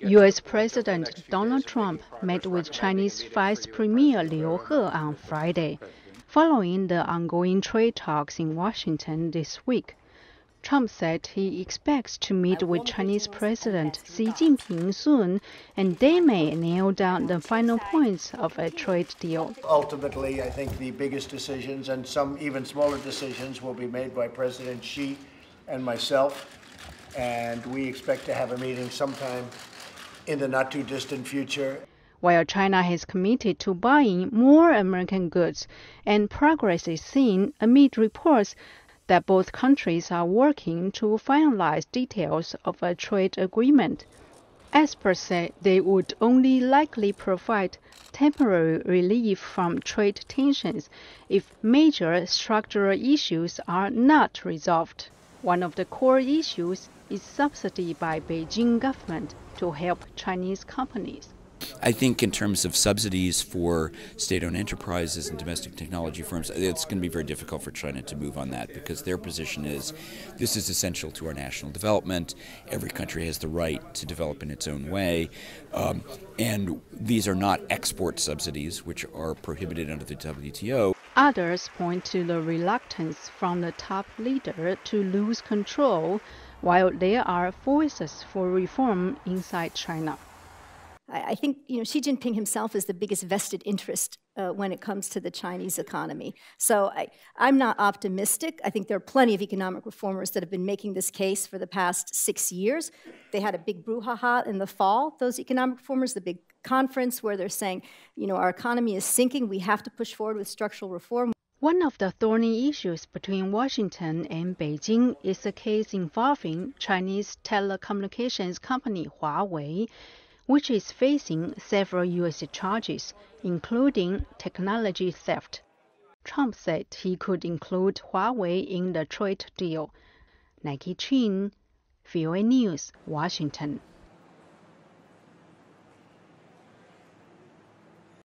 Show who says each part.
Speaker 1: U.S. President Donald Trump met with Chinese Vice Premier Liu He on Friday, following the ongoing trade talks in Washington this week. Trump said he expects to meet with Chinese President Xi Jinping soon, and they may nail down the final points of a trade deal.
Speaker 2: Ultimately, I think the biggest decisions and some even smaller decisions will be made by President Xi and myself, and we expect to have a meeting sometime in the not-too-distant future.
Speaker 1: While China has committed to buying more American goods, and progress is seen amid reports that both countries are working to finalize details of a trade agreement. Experts say they would only likely provide temporary relief from trade tensions if major structural issues are not resolved. One of the core issues is subsidy by Beijing government to help Chinese companies.
Speaker 3: I think in terms of subsidies for state-owned enterprises and domestic technology firms, it's going to be very difficult for China to move on that because their position is this is essential to our national development. Every country has the right to develop in its own way. And these are not export subsidies, which are prohibited under the WTO.
Speaker 1: Others point to the reluctance from the top leader to lose control, while there are voices for reform inside China.
Speaker 4: I think Xi Jinping himself is the biggest vested interest when it comes to the Chinese economy. So I'm not optimistic. I think there are plenty of economic reformers that have been making this case for the past 6 years. They had a big brouhaha in the fall, those economic reformers, the big conference where they're saying, our economy is sinking. We have to push forward with structural reform.
Speaker 1: One of the thorny issues between Washington and Beijing is a case involving Chinese telecommunications company Huawei, which is facing several U.S. charges, including technology theft. Trump said he could include Huawei in the trade deal. Nike Ching, VOA News, Washington.